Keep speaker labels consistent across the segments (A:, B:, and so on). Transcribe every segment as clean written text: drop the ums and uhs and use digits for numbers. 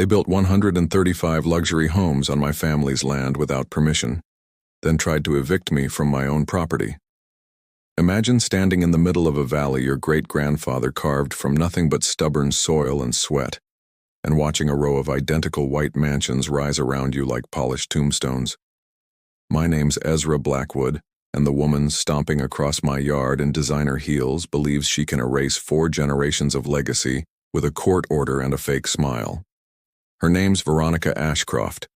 A: They built 135 luxury homes on my family's land without permission, then tried to evict me from my own property. Imagine standing in the middle of a valley your great-grandfather carved from nothing but stubborn soil and sweat, and watching a row of identical white mansions rise around you like polished tombstones. My name's Ezra Blackwood, and the woman stomping across my yard in designer heels believes she can erase 4 generations of legacy with a court order and a fake smile. Her name's Veronica Ashcroft,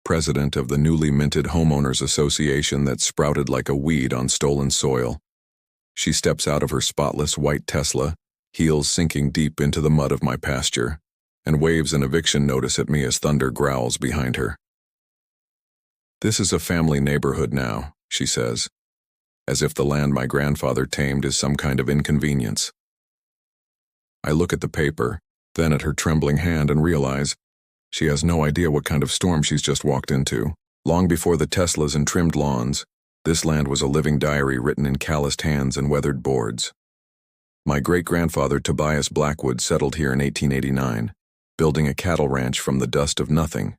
A: president of the newly minted Homeowners Association that sprouted like a weed on stolen soil. She steps out of her spotless white Tesla, heels sinking deep into the mud of my pasture, and waves an eviction notice at me as thunder growls behind her. "This is a family neighborhood now," she says, as if the land my grandfather tamed is some kind of inconvenience. I look at the paper, then at her trembling hand and realize she has no idea what kind of storm she's just walked into. Long before the Teslas and trimmed lawns, this land was a living diary written in calloused hands and weathered boards. My great-grandfather Tobias Blackwood settled here in 1889, building a cattle ranch from the dust of nothing.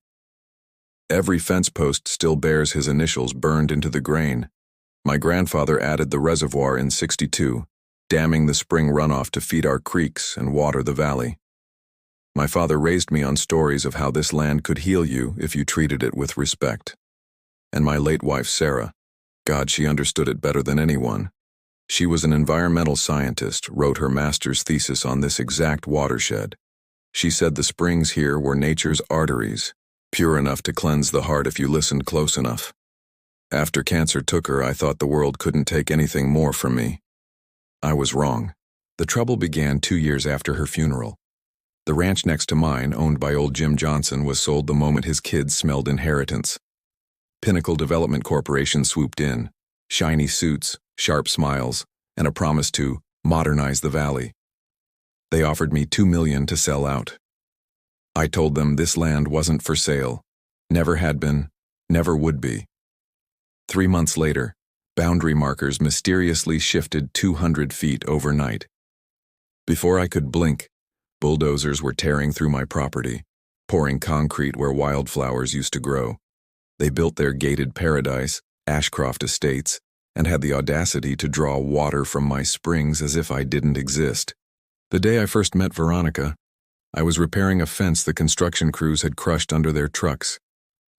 A: Every fence post still bears his initials burned into the grain. My grandfather added the reservoir in '62, damming the spring runoff to feed our creeks and water the valley. My father raised me on stories of how this land could heal you if you treated it with respect. And my late wife Sarah, God, she understood it better than anyone. She was an environmental scientist, wrote her master's thesis on this exact watershed. She said the springs here were nature's arteries, pure enough to cleanse the heart if you listened close enough. After cancer took her, I thought the world couldn't take anything more from me. I was wrong. The trouble began 2 years after her funeral. The ranch next to mine, owned by old Jim Johnson, was sold the moment his kids smelled inheritance. Pinnacle Development Corporation swooped in, shiny suits, sharp smiles, and a promise to modernize the valley. They offered me $2 million to sell out. I told them this land wasn't for sale, never had been, never would be. 3 months later, boundary markers mysteriously shifted 200 feet overnight. Before I could blink, bulldozers were tearing through my property, pouring concrete where wildflowers used to grow. They built their gated paradise, Ashcroft Estates, and had the audacity to draw water from my springs as if I didn't exist. The day I first met Veronica, I was repairing a fence the construction crews had crushed under their trucks.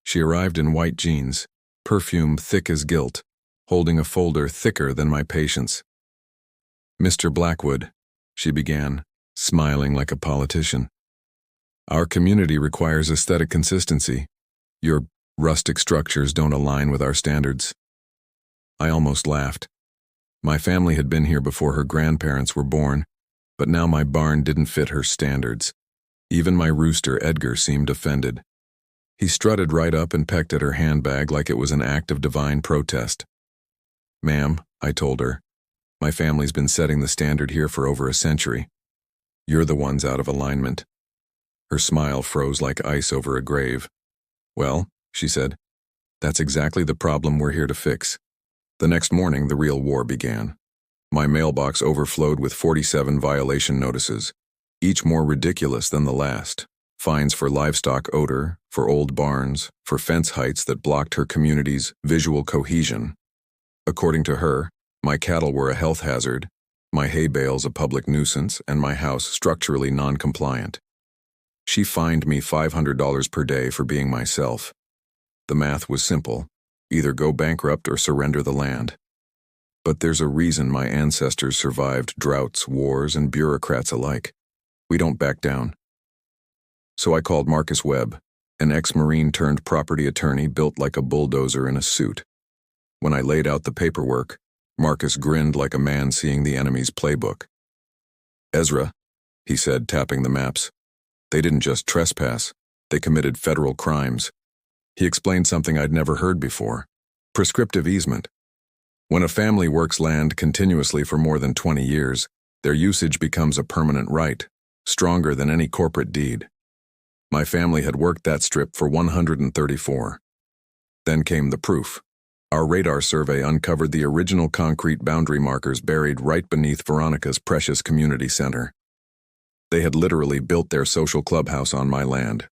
A: She arrived in white jeans, perfume thick as guilt, holding a folder thicker than my patience. "Mr. Blackwood," she began, smiling like a politician. "Our community requires aesthetic consistency. Your rustic structures don't align with our standards." I almost laughed. My family had been here before her grandparents were born, but now my barn didn't fit her standards. Even my rooster, Edgar, seemed offended. He strutted right up and pecked at her handbag like it was an act of divine protest. "Ma'am," I told her, "my family's been setting the standard here for over a century. You're the ones out of alignment." Her smile froze like ice over a grave. "Well," she said, "that's exactly the problem we're here to fix." The next morning, the real war began. My mailbox overflowed with 47 violation notices, each more ridiculous than the last. Fines for livestock odor, for old barns, for fence heights that blocked her community's visual cohesion. According to her, my cattle were a health hazard, my hay bales a public nuisance, and my house structurally non-compliant. She fined me $500 per day for being myself. The math was simple: either go bankrupt or surrender the land. But there's a reason my ancestors survived droughts, wars, and bureaucrats alike. We don't back down. So I called Marcus Webb, an ex-Marine turned property attorney built like a bulldozer in a suit. When I laid out the paperwork, Marcus grinned like a man seeing the enemy's playbook. "Ezra," he said, tapping the maps, "they didn't just trespass, they committed federal crimes." He explained something I'd never heard before: prescriptive easement. When a family works land continuously for more than 20 years, their usage becomes a permanent right, stronger than any corporate deed. My family had worked that strip for 134. Then came the proof. Our radar survey uncovered the original concrete boundary markers buried right beneath Veronica's precious community center. They had literally built their social clubhouse on my land,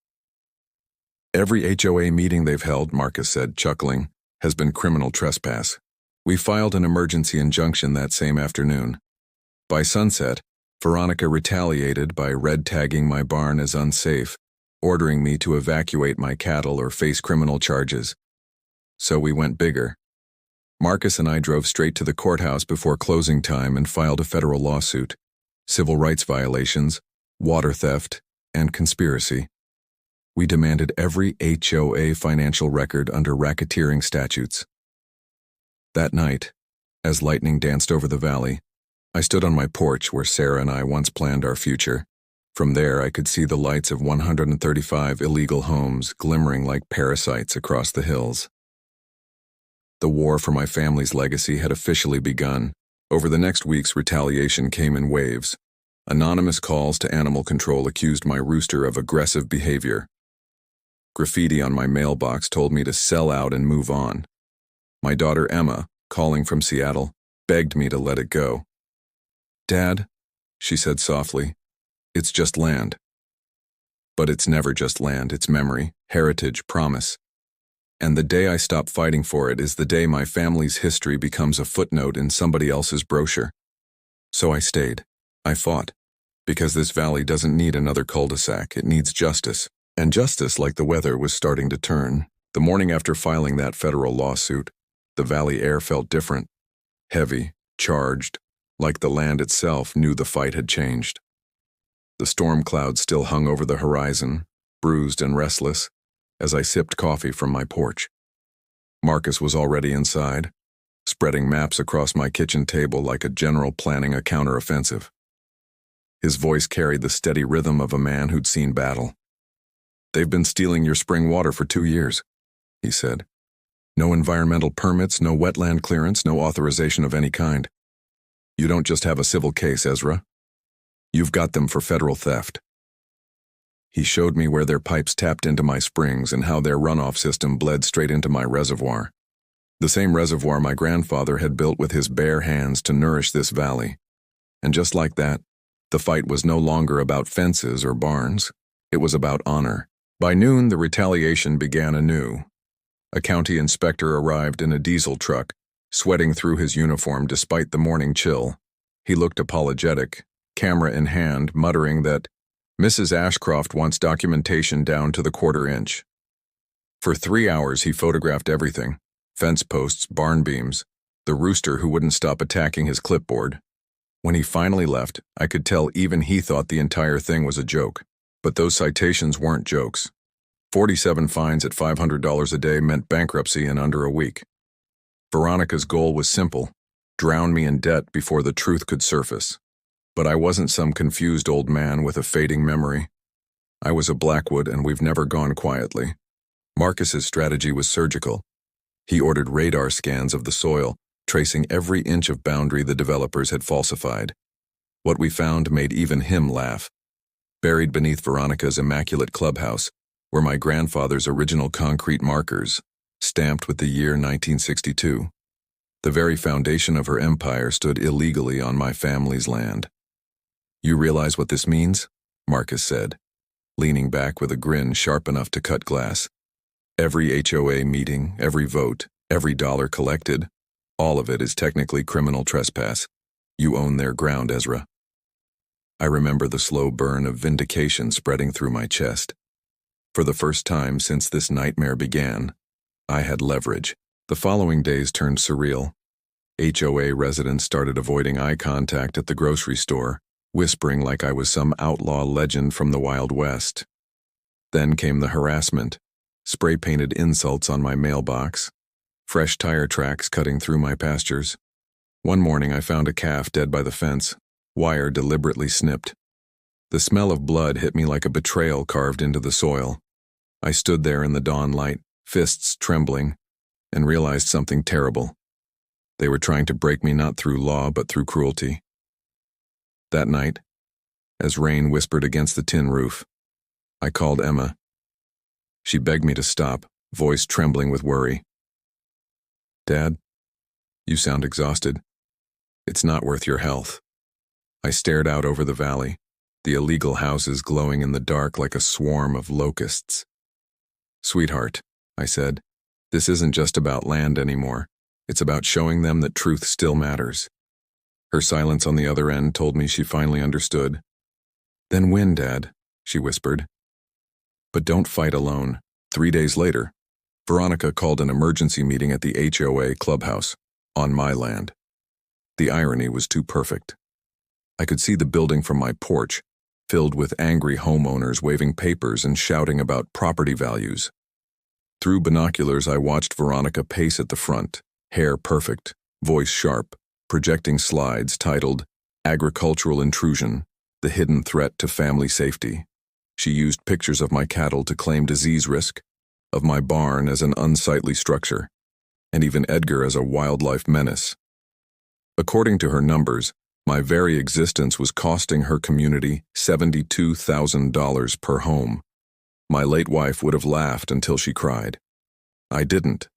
A: Every HOA meeting they've held, Marcus said, chuckling, has been criminal trespass. We filed an emergency injunction that same afternoon. By sunset, Veronica retaliated by red tagging my barn as unsafe, ordering me to evacuate my cattle or face criminal charges. So we went bigger. Marcus and I drove straight to the courthouse before closing time and filed a federal lawsuit, civil rights violations, water theft, and conspiracy. We demanded every HOA financial record under racketeering statutes. That night, as lightning danced over the valley, I stood on my porch where Sarah and I once planned our future. From there, I could see the lights of 135 illegal homes glimmering like parasites across the hills. The war for my family's legacy had officially begun. Over the next weeks, retaliation came in waves. Anonymous calls to animal control accused my rooster of aggressive behavior. Graffiti on my mailbox told me to sell out and move on. My daughter Emma, calling from Seattle, begged me to let it go. "Dad," she said softly, "it's just land." But it's never just land, it's memory, heritage, promise. And the day I stop fighting for it is the day my family's history becomes a footnote in somebody else's brochure. So I stayed. I fought. Because this valley doesn't need another cul-de-sac, it needs justice. And justice, like the weather, was starting to turn. The morning after filing that federal lawsuit, the valley air felt different. Heavy, charged, like the land itself knew the fight had changed. The storm clouds still hung over the horizon, bruised and restless, as I sipped coffee from my porch. Marcus was already inside, spreading maps across my kitchen table like a general planning a counteroffensive. His voice carried the steady rhythm of a man who'd seen battle. "They've been stealing your spring water for 2 years," he said. "No environmental permits, no wetland clearance, no authorization of any kind. You don't just have a civil case, Ezra. You've got them for federal theft." He showed me where their pipes tapped into my springs and how their runoff system bled straight into my reservoir. The same reservoir my grandfather had built with his bare hands to nourish this valley. And just like that, the fight was no longer about fences or barns. It was about honor. By noon, the retaliation began anew. A county inspector arrived in a diesel truck, sweating through his uniform despite the morning chill. He looked apologetic, camera in hand, muttering that Mrs. Ashcroft wants documentation down to the 1/4 inch. For 3 hours, he photographed everything: fence posts, barn beams, the rooster who wouldn't stop attacking his clipboard. When he finally left, I could tell even he thought the entire thing was a joke. But those citations weren't jokes. 47 fines at $500 a day meant bankruptcy in under a week. Veronica's goal was simple: drown me in debt before the truth could surface. But I wasn't some confused old man with a fading memory. I was a Blackwood, and we've never gone quietly. Marcus's strategy was surgical. He ordered radar scans of the soil, tracing every inch of boundary the developers had falsified. What we found made even him laugh. Buried beneath Veronica's immaculate clubhouse were my grandfather's original concrete markers, stamped with the year 1962. The very foundation of her empire stood illegally on my family's land. "You realize what this means?" Marcus said, leaning back with a grin sharp enough to cut glass. "Every HOA meeting, every vote, every dollar collected, all of it is technically criminal trespass. You own their ground, Ezra." I remember the slow burn of vindication spreading through my chest. For the first time since this nightmare began, I had leverage. The following days turned surreal. HOA residents started avoiding eye contact at the grocery store, whispering like I was some outlaw legend from the Wild West. Then came the harassment, spray-painted insults on my mailbox, fresh tire tracks cutting through my pastures. One morning I found a calf dead by the fence, wire deliberately snipped. The smell of blood hit me like a betrayal carved into the soil. I stood there in the dawn light, fists trembling, and realized something terrible. They were trying to break me not through law but through cruelty. That night, as rain whispered against the tin roof, I called Emma. She begged me to stop, voice trembling with worry. "Dad, you sound exhausted. It's not worth your health." I stared out over the valley, the illegal houses glowing in the dark like a swarm of locusts. Sweetheart, I said, this isn't just about land anymore. It's about showing them that truth still matters. Her silence on the other end told me she finally understood. Then win, Dad, she whispered. But don't fight alone. 3 days later, Veronica called an emergency meeting at the HOA clubhouse, on my land. The irony was too perfect. I could see the building from my porch, filled with angry homeowners waving papers and shouting about property values. Through binoculars, I watched Veronica pace at the front, hair perfect, voice sharp, projecting slides titled, "Agricultural Intrusion, the Hidden Threat to Family Safety." She used pictures of my cattle to claim disease risk, of my barn as an unsightly structure, and even Edgar as a wildlife menace. According to her numbers, my very existence was costing her community $72,000 per home. My late wife would have laughed until she cried. I didn't.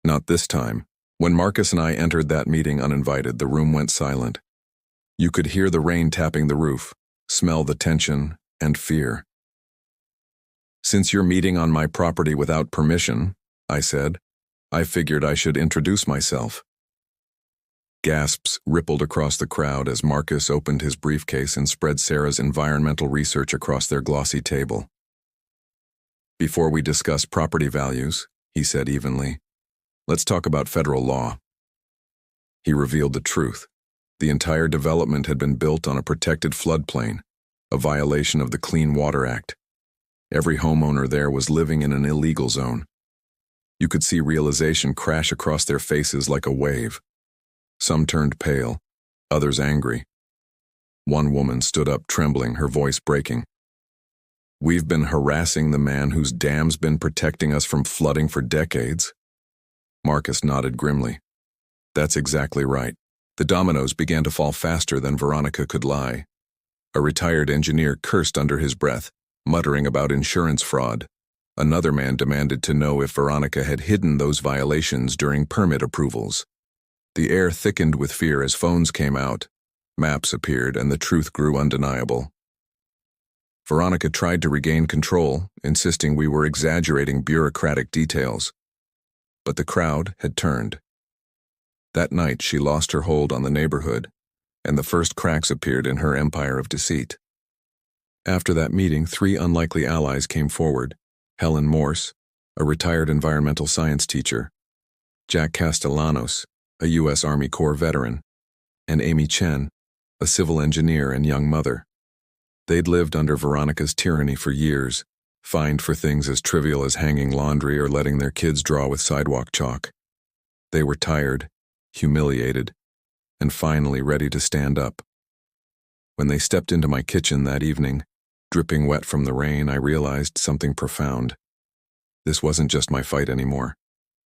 A: Not this time. When Marcus and I entered that meeting uninvited, the room went silent. You could hear the rain tapping the roof, smell the tension and fear. Since you're meeting on my property without permission, I said, I figured I should introduce myself. Gasps rippled across the crowd as Marcus opened his briefcase and spread Sarah's environmental research across their glossy table. Before we discuss property values, he said evenly, let's talk about federal law. He revealed the truth. The entire development had been built on a protected floodplain, a violation of the Clean Water Act. Every homeowner there was living in an illegal zone. You could see realization crash across their faces like a wave. Some turned pale, others angry. One woman stood up trembling, her voice breaking. We've been harassing the man whose dam's been protecting us from flooding for decades. Marcus nodded grimly. That's exactly right. The dominoes began to fall faster than Veronica could lie. A retired engineer cursed under his breath, muttering about insurance fraud. Another man demanded to know if Veronica had hidden those violations during permit approvals. The air thickened with fear as phones came out, maps appeared, and the truth grew undeniable. Veronica tried to regain control, insisting we were exaggerating bureaucratic details. But the crowd had turned. That night she lost her hold on the neighborhood, and the first cracks appeared in her empire of deceit. After that meeting, 3 unlikely allies came forward: Helen Morse, a retired environmental science teacher, Jack Castellanos, a U.S. Army Corps veteran, and Amy Chen, a civil engineer and young mother. They'd lived under Veronica's tyranny for years, fined for things as trivial as hanging laundry or letting their kids draw with sidewalk chalk. They were tired, humiliated, and finally ready to stand up. When they stepped into my kitchen that evening, dripping wet from the rain, I realized something profound. This wasn't just my fight anymore.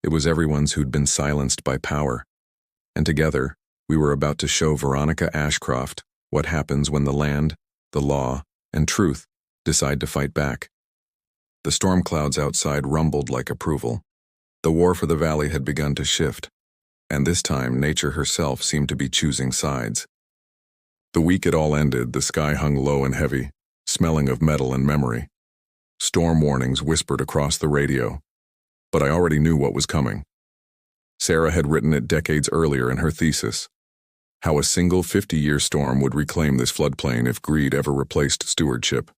A: It was everyone's who'd been silenced by power. And together, we were about to show Veronica Ashcroft what happens when the land, the law, and truth decide to fight back. The storm clouds outside rumbled like approval. The war for the valley had begun to shift, and this time nature herself seemed to be choosing sides. The week it all ended, the sky hung low and heavy, smelling of metal and memory. Storm warnings whispered across the radio, but I already knew what was coming. Sarah had written it decades earlier in her thesis, how a single 50-year storm would reclaim this floodplain if greed ever replaced stewardship.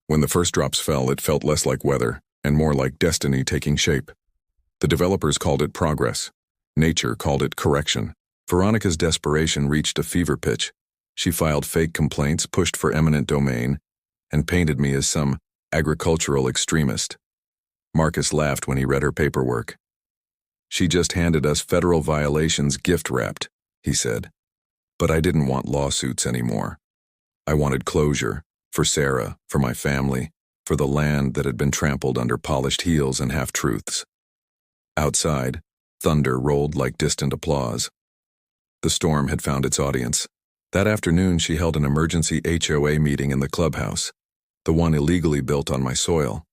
A: When the first drops fell, it felt less like weather and more like destiny taking shape. The developers called it progress. Nature called it correction. Veronica's desperation reached a fever pitch. She filed fake complaints, pushed for eminent domain, and painted me as some agricultural extremist. Marcus laughed when he read her paperwork. She just handed us federal violations gift-wrapped, he said. But I didn't want lawsuits anymore. I wanted closure, for Sarah, for my family, for the land that had been trampled under polished heels and half-truths. Outside, thunder rolled like distant applause. The storm had found its audience. That afternoon, she held an emergency HOA meeting in the clubhouse, the one illegally built on my soil.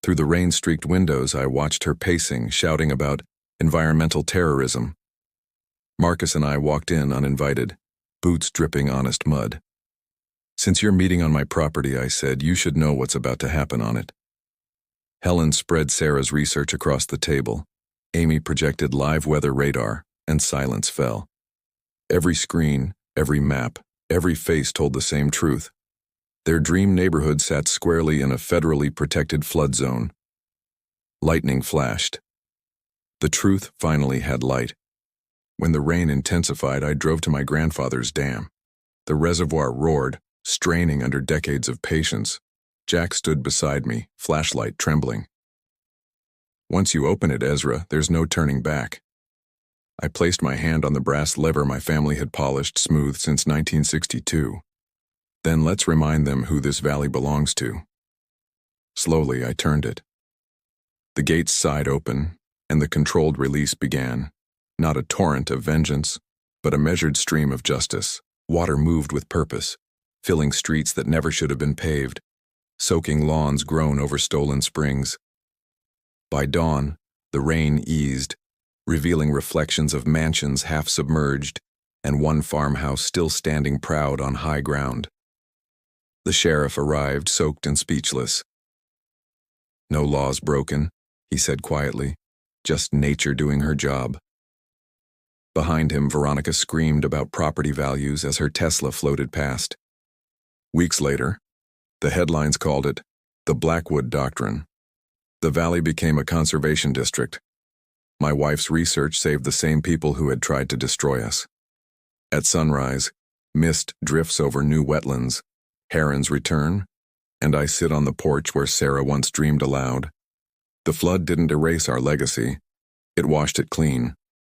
A: Through the rain-streaked windows, I watched her pacing, shouting about environmental terrorism. Marcus and I walked in uninvited, boots dripping honest mud. Since you're meeting on my property, I said, you should know what's about to happen on it. Helen spread Sarah's research across the table. Amy projected live weather radar, and silence fell. Every screen, every map, every face told the same truth. Their dream neighborhood sat squarely in a federally protected flood zone. Lightning flashed. The truth finally had light. When the rain intensified, I drove to my grandfather's dam. The reservoir roared, straining under decades of patience. Jack stood beside me, flashlight trembling. "Once you open it, Ezra, there's no turning back." I placed my hand on the brass lever my family had polished smooth since 1962. "Then let's remind them who this valley belongs to." Slowly, I turned it. The gates sighed open, and the controlled release began. Not a torrent of vengeance, but a measured stream of justice. Water moved with purpose, filling streets that never should have been paved, soaking lawns grown over stolen springs. By dawn, the rain eased, revealing reflections of mansions half submerged and one farmhouse still standing proud on high ground. The sheriff arrived, soaked and speechless. "No laws broken," he said quietly, "just nature doing her job." Behind him, Veronica screamed about property values as her Tesla floated past. Weeks later, the headlines called it the Blackwood Doctrine. The valley became a conservation district. My wife's research saved the same people who had tried to destroy us. At sunrise, mist drifts over new wetlands, herons return, and I sit on the porch where Sarah once dreamed aloud. The flood didn't erase our legacy. It washed it clean.